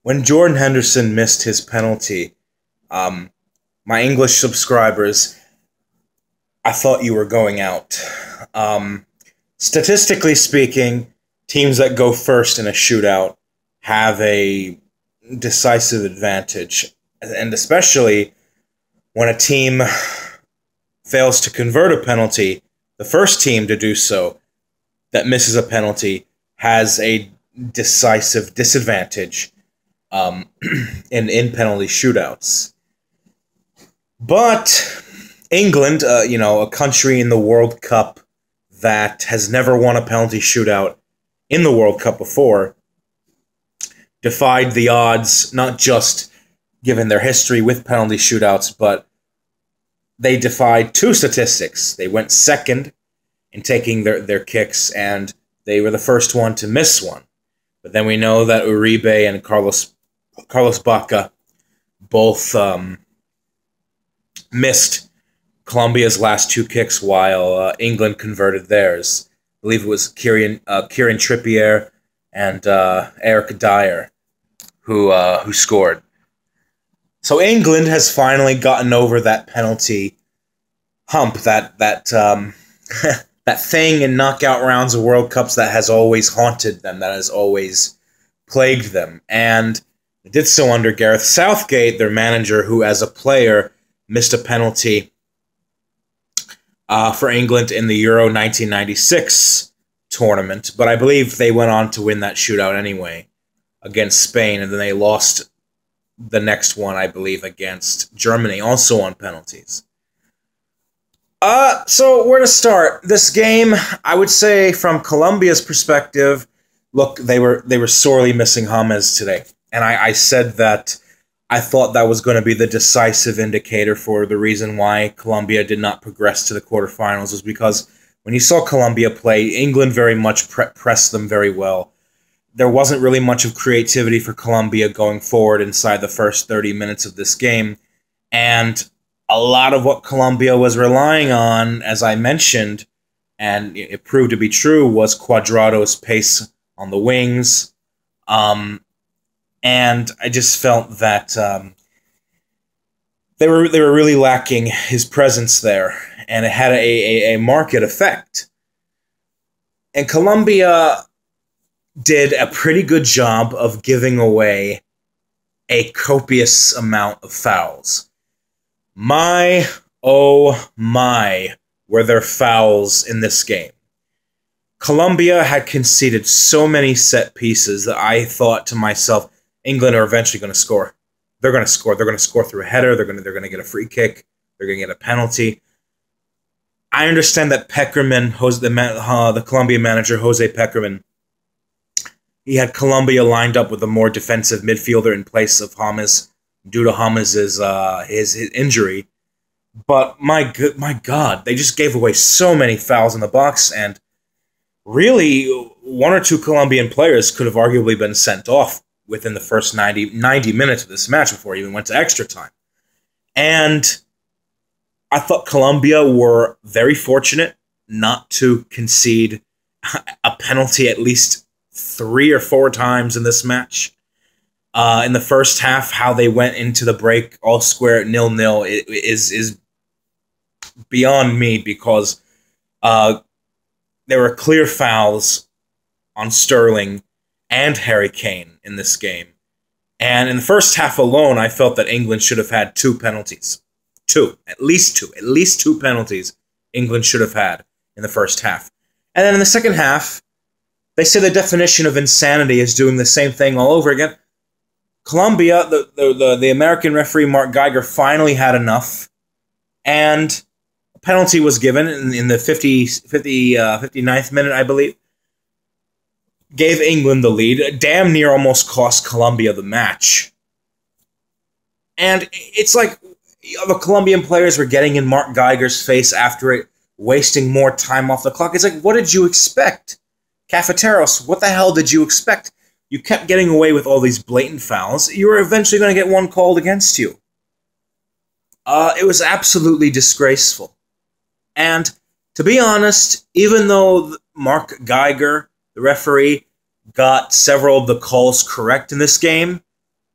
When Jordan Henderson missed his penalty, my English subscribers, I thought you were going out. Statistically speaking, teams that go first in a shootout have a decisive advantage, and especially when a team fails to convert a penalty, the first team to do so that misses a penalty has a decisive disadvantage in penalty shootouts. But England, a country in the World Cup that has never won a penalty shootout in the World Cup before, defied the odds, not just given their history with penalty shootouts, but they defied two statistics. They went second in taking their kicks, and they were the first one to miss one. But then we know that Uribe and Carlos Baca both missed Colombia's last two kicks while England converted theirs. I believe it was Kieran Trippier and Eric Dyer who scored. So England has finally gotten over that penalty hump, that that thing in knockout rounds of World Cups that has always haunted them, that has always plagued them. And they did so under Gareth Southgate, their manager, who as a player missed a penalty for England in the Euro 1996 tournament. But I believe they went on to win that shootout anyway against Spain, and then they lost the next one, I believe, against Germany, also on penalties. So where to start? This game, I would say from Colombia's perspective, look, they were sorely missing James today. And I said that I thought that was going to be the decisive indicator for the reason why Colombia did not progress to the quarterfinals, was because when you saw Colombia play, England very much pressed them very well. There wasn't really much of creativity for Colombia going forward inside the first 30 minutes of this game. And a lot of what Colombia was relying on, as I mentioned, and it proved to be true, was Cuadrado's pace on the wings. And I just felt that they were really lacking his presence there, and it had a marked effect. And Colombia did a pretty good job of giving away a copious amount of fouls. My, oh my, were there fouls in this game. Colombia had conceded so many set pieces that I thought to myself, England are eventually going to score. They're going to score. They're going to score through a header. They're going to get a free kick. They're going to get a penalty. I understand that Peckerman, the Colombian manager, Jose Peckerman, he had Colombia lined up with a more defensive midfielder in place of James due to James's his injury. But my God, they just gave away so many fouls in the box, and really one or two Colombian players could have arguably been sent off within the first 90 minutes of this match before it even went to extra time. And I thought Colombia were very fortunate not to concede a penalty at least 3 or 4 times in this match. In the first half, how they went into the break all square at 0-0 is beyond me, because there were clear fouls on Sterling and Harry Kane in this game. And in the first half alone, I felt that England should have had 2 penalties. At least two penalties England should have had in the first half. And then in the second half, they say the definition of insanity is doing the same thing all over again. Colombia, the American referee Mark Geiger finally had enough, and a penalty was given in the 59th minute, I believe. Gave England the lead. Damn near almost cost Colombia the match. And it's like the Colombian players were getting in Mark Geiger's face after it, wasting more time off the clock. It's like, what did you expect? Cafeteros, what the hell did you expect? You kept getting away with all these blatant fouls. You were eventually going to get one called against you. It was absolutely disgraceful. And to be honest, even though Mark Geiger, the referee, got several of the calls correct in this game,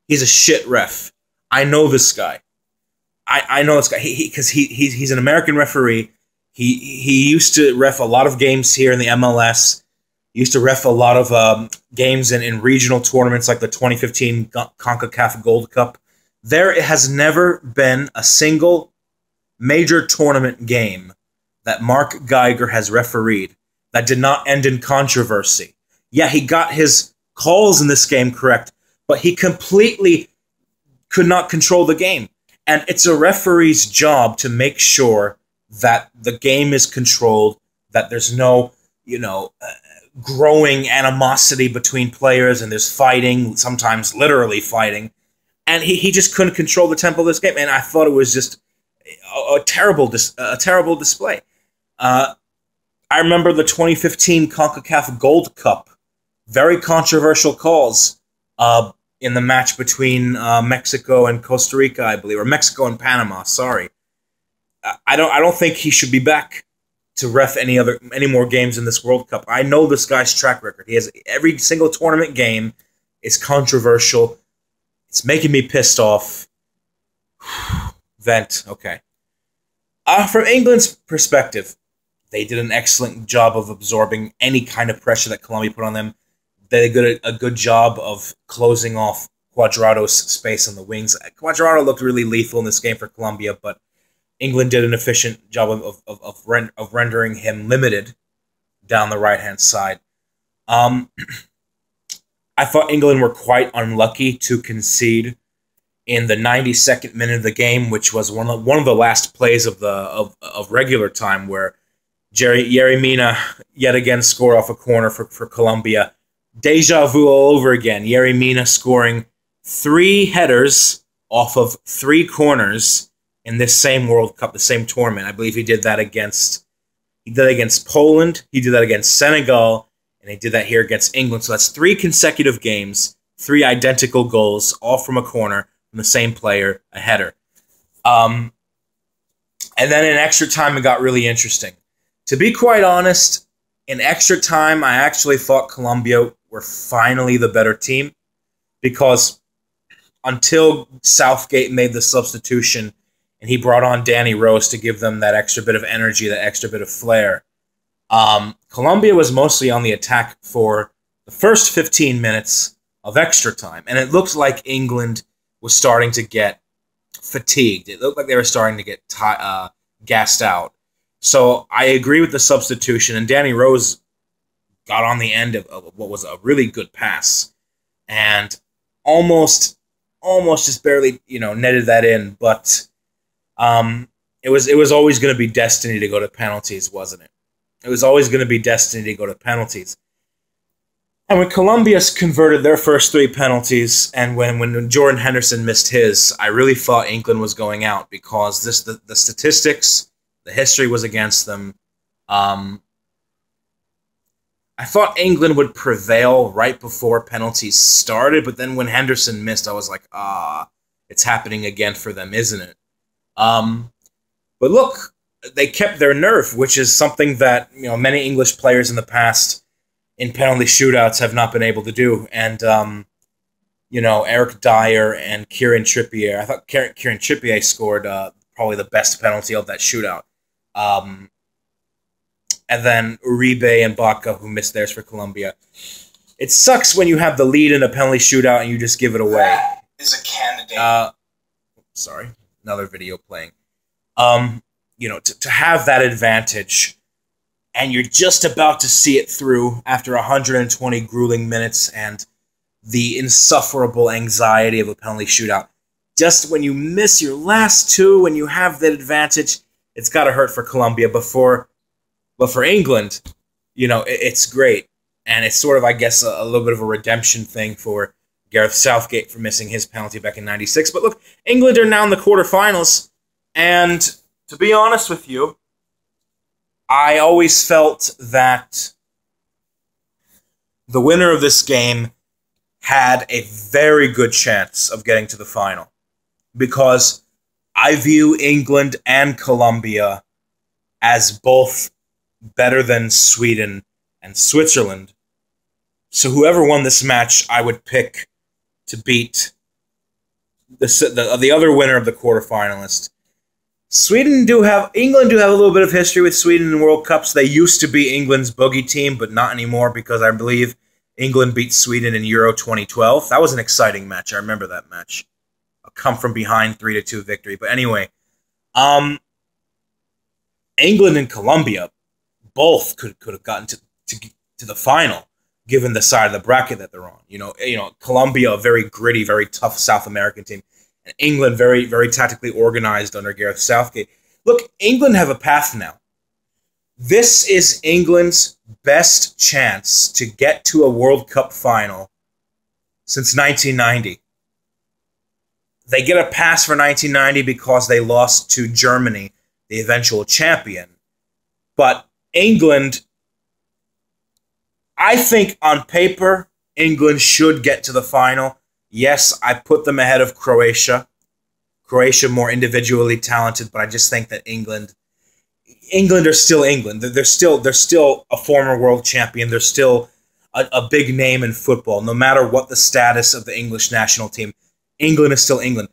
he's a shit ref. I know this guy. I know this guy because he's an American referee. He used to ref a lot of games here in the MLS. He used to ref a lot of games in regional tournaments like the 2015 CONCACAF Gold Cup. There has never been a single major tournament game that Mark Geiger has refereed that did not end in controversy. Yeah, he got his calls in this game correct, but he completely could not control the game. And it's a referee's job to make sure that the game is controlled, that there's no, growing animosity between players, and there's fighting, sometimes literally fighting. And he just couldn't control the tempo of this game, and I thought it was just a terrible display. I remember the 2015 CONCACAF Gold Cup, very controversial calls in the match between Mexico and Costa Rica, I believe, or Mexico and Panama. Sorry, I don't think he should be back to ref any more games in this World Cup. I know this guy's track record. He has every single tournament game is controversial. It's making me pissed off. Vent. Okay. From England's perspective, they did an excellent job of absorbing any kind of pressure that Colombia put on them. They did a good job of closing off Cuadrado's space on the wings. Cuadrado looked really lethal in this game for Colombia, but England did an efficient job of rendering him limited down the right-hand side. I thought England were quite unlucky to concede in the 92nd minute of the game, which was one of the last plays of regular time, where Yerry Mina yet again scored off a corner for Colombia. Deja vu all over again. Yerry Mina scoring 3 headers off of 3 corners in this same World Cup, the same tournament. I believe he did that against Poland, he did that against Senegal, and he did that here against England. So that's 3 consecutive games, 3 identical goals, all from a corner, from the same player, a header. And then in extra time, it got really interesting. To be quite honest, in extra time, I actually thought Colombia were finally the better team, because until Southgate made the substitution and he brought on Danny Rose to give them that extra bit of energy, that extra bit of flair, Colombia was mostly on the attack for the first 15 minutes of extra time, and it looked like England was starting to get fatigued. It looked like they were starting to get gassed out. So I agree with the substitution, and Danny Rose got on the end of what was a really good pass, and almost just barely, netted that in. But it was always going to be destiny to go to penalties, wasn't it? It was always going to be destiny to go to penalties. And when Colombia converted their first 3 penalties, and when Jordan Henderson missed his, I really thought England was going out, because the statistics, the history was against them. I thought England would prevail right before penalties started, but then when Henderson missed, I was like, it's happening again for them, isn't it? But look, they kept their nerve, which is something that many English players in the past in penalty shootouts have not been able to do. And Eric Dyer and Kieran Trippier. I thought Kieran Trippier scored probably the best penalty of that shootout. And then Uribe and Baca, who missed theirs for Colombia. It sucks when you have the lead in a penalty shootout and you just give it away. That is a candidate. Sorry, another video playing. To have that advantage, and you're just about to see it through after 120 grueling minutes and the insufferable anxiety of a penalty shootout. Just when you miss your last 2, when you have that advantage, it's got to hurt for Colombia. But for England, it's great. And it's sort of, I guess, a little bit of a redemption thing for Gareth Southgate for missing his penalty back in '96. But look, England are now in the quarterfinals. And to be honest with you, I always felt that the winner of this game had a very good chance of getting to the final, because I view England and Colombia as both better than Sweden and Switzerland. So whoever won this match, I would pick to beat the other winner of the quarterfinalist. England do have a little bit of history with Sweden in World Cups. They used to be England's bogey team, but not anymore because I believe England beat Sweden in Euro 2012. That was an exciting match. I remember that match. A come from behind 3-2 victory. But anyway, England and Colombia both could have gotten to the final, given the side of the bracket that they're on. You know, Colombia, a very gritty, very tough South American team, and England, very, very tactically organized under Gareth Southgate. Look, England have a path now. This is England's best chance to get to a World Cup final since 1990. They get a pass for 1990 because they lost to Germany, the eventual champion. But England, I think on paper, England should get to the final. Yes, I put them ahead of Croatia. Croatia more individually talented, but I just think that England are still England. They're still a former world champion. They're still a big name in football. No matter what the status of the English national team, England is still England.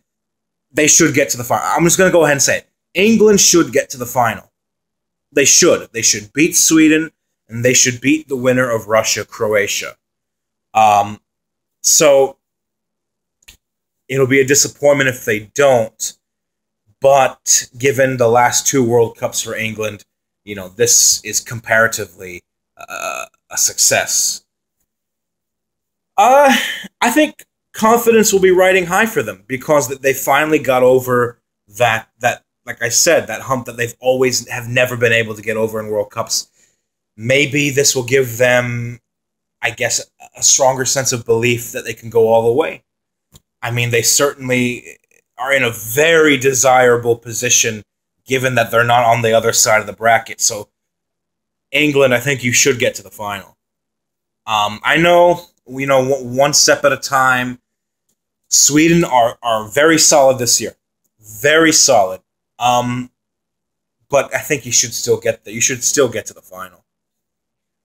They should get to the final. I'm just going to go ahead and say it. England should get to the final. They should. They should beat Sweden, and they should beat the winner of Russia, Croatia. So it'll be a disappointment if they don't. But given the last 2 World Cups for England, you know, this is comparatively a success. I think confidence will be riding high for them because they finally got over that like I said, that hump that they've always have never been able to get over in World Cups. Maybe this will give them, I guess, a stronger sense of belief that they can go all the way. I mean, they certainly are in a very desirable position given that they're not on the other side of the bracket. So England, I think you should get to the final. I know, you know, one step at a time. Sweden are very solid this year. Very solid. But I think you should still get there. You should still get to the final.